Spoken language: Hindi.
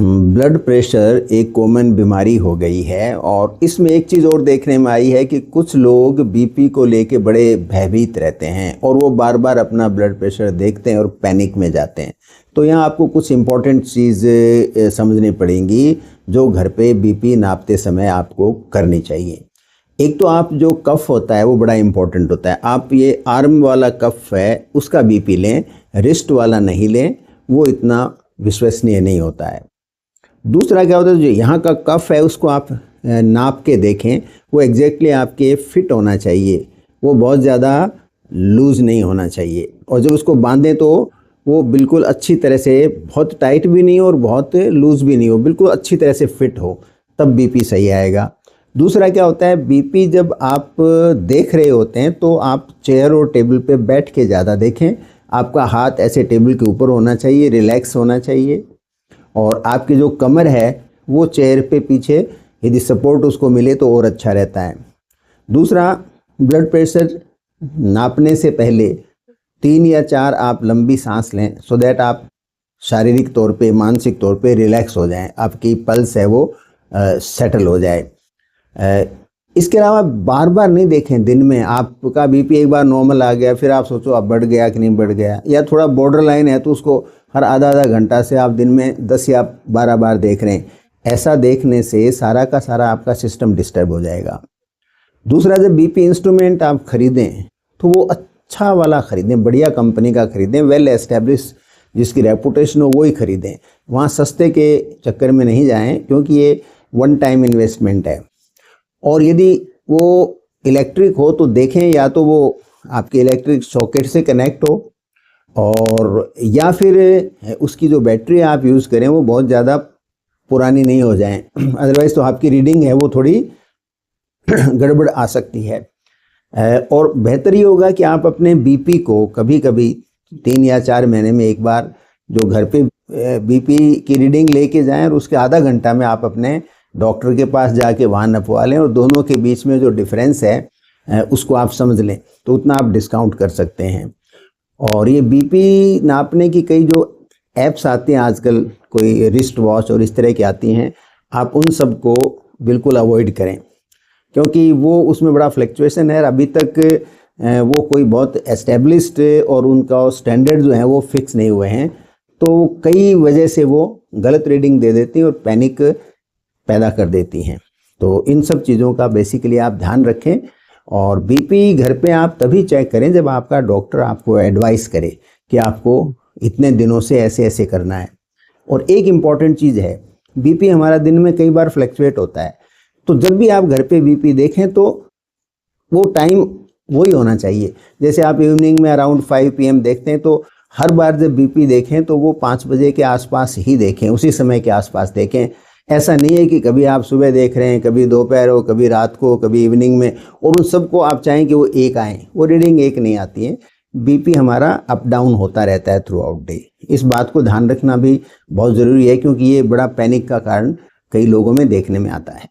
ब्लड प्रेशर एक कॉमन बीमारी हो गई है और इसमें एक चीज़ और देखने में आई है कि कुछ लोग बीपी को लेके बड़े भयभीत रहते हैं और वो बार बार अपना ब्लड प्रेशर देखते हैं और पैनिक में जाते हैं। तो यहाँ आपको कुछ इम्पोर्टेंट चीज़ समझनी पड़ेंगी जो घर पे बीपी नापते समय आपको करनी चाहिए। एक तो आप जो कफ होता है वो बड़ा इम्पोर्टेंट होता है। आप ये आर्म वाला कफ है उसका बीपी लें, रिस्ट वाला नहीं लें, वो इतना विश्वसनीय नहीं होता है। दूसरा क्या होता है, जो यहाँ का कफ है उसको आप नाप के देखें, वो एग्जैक्टली आपके फिट होना चाहिए, वो बहुत ज़्यादा लूज़ नहीं होना चाहिए। और जब उसको बांधें तो वो बिल्कुल अच्छी तरह से, बहुत टाइट भी नहीं हो और बहुत लूज़ भी नहीं हो, बिल्कुल अच्छी तरह से फिट हो, तब बीपी सही आएगा। दूसरा क्या होता है, बीपी जब आप देख रहे होते हैं तो आप चेयर और टेबल पे बैठ के ज़्यादा देखें। आपका हाथ ऐसे टेबल के ऊपर होना चाहिए, रिलैक्स होना चाहिए, और आपकी जो कमर है वो चेयर पे पीछे यदि सपोर्ट उसको मिले तो और अच्छा रहता है। दूसरा, ब्लड प्रेशर नापने से पहले 3 या 4 आप लंबी सांस लें, सो दैट आप शारीरिक तौर पे, मानसिक तौर पे रिलैक्स हो जाएं, आपकी पल्स है वो सेटल हो जाए। इसके अलावा बार बार नहीं देखें। दिन में आपका बीपी एक बार नॉर्मल आ गया, फिर आप सोचो अब बढ़ गया कि नहीं बढ़ गया, या थोड़ा बॉर्डर लाइन है तो उसको हर आधा घंटा से आप दिन में 10 या 12 बार देख रहे हैं। ऐसा देखने से सारा का सारा आपका सिस्टम डिस्टर्ब हो जाएगा। दूसरा, जब बीपी इंस्ट्रूमेंट आप खरीदें तो वो अच्छा वाला खरीदें, बढ़िया कंपनी का खरीदें, वेल एस्टेब्लिश जिसकी रेपुटेशन हो वो ही खरीदें। वहाँ सस्ते के चक्कर में नहीं जाएं, क्योंकि ये वन टाइम इन्वेस्टमेंट है। और यदि वो इलेक्ट्रिक हो तो देखें या तो वो आपके इलेक्ट्रिक सॉकेट से कनेक्ट हो, और या फिर उसकी जो बैटरी आप यूज़ करें वो बहुत ज़्यादा पुरानी नहीं हो जाए, अदरवाइज़ तो आपकी रीडिंग है वो थोड़ी गड़बड़ आ सकती है। और बेहतर ये होगा कि आप अपने बीपी को कभी कभी 3 या 4 महीने में एक बार जो घर पे बीपी की रीडिंग लेके जाएं, और उसके आधा घंटा में आप अपने डॉक्टर के पास जाके वहाँ नपवा लें, और दोनों के बीच में जो डिफरेंस है उसको आप समझ लें, तो उतना आप डिस्काउंट कर सकते हैं। और ये बीपी नापने की कई जो ऐप्स आती हैं आजकल, कोई रिस्ट वॉच और इस तरह की आती हैं, आप उन सब को बिल्कुल अवॉइड करें, क्योंकि वो उसमें बड़ा फ्लक्चुएशन है। अभी तक वो कोई बहुत एस्टेब्लिश्ड और उनका स्टैंडर्ड जो है वो फिक्स नहीं हुए हैं, तो कई वजह से वो गलत रीडिंग दे देती हैं और पैनिक पैदा कर देती हैं। तो इन सब चीज़ों का बेसिकली आप ध्यान रखें, और बीपी घर पे आप तभी चेक करें जब आपका डॉक्टर आपको एडवाइस करे कि आपको इतने दिनों से ऐसे ऐसे करना है। और एक इम्पॉर्टेंट चीज़ है, बीपी हमारा दिन में कई बार फ्लक्चुएट होता है, तो जब भी आप घर पे बीपी देखें तो वो टाइम वही होना चाहिए। जैसे आप इवनिंग में अराउंड 5 PM देखते हैं, तो हर बार जब बीपी देखें तो वो 5 बजे के आसपास ही देखें, उसी समय के आसपास देखें। ऐसा नहीं है कि कभी आप सुबह देख रहे हैं, कभी दोपहर हो, कभी रात को, कभी इवनिंग में, और उन सबको आप चाहें कि वो एक आएँ, वो रीडिंग एक नहीं आती है। बीपी हमारा अप डाउन होता रहता है थ्रू आउट डे। इस बात को ध्यान रखना भी बहुत ज़रूरी है, क्योंकि ये बड़ा पैनिक का कारण कई लोगों में देखने में आता है।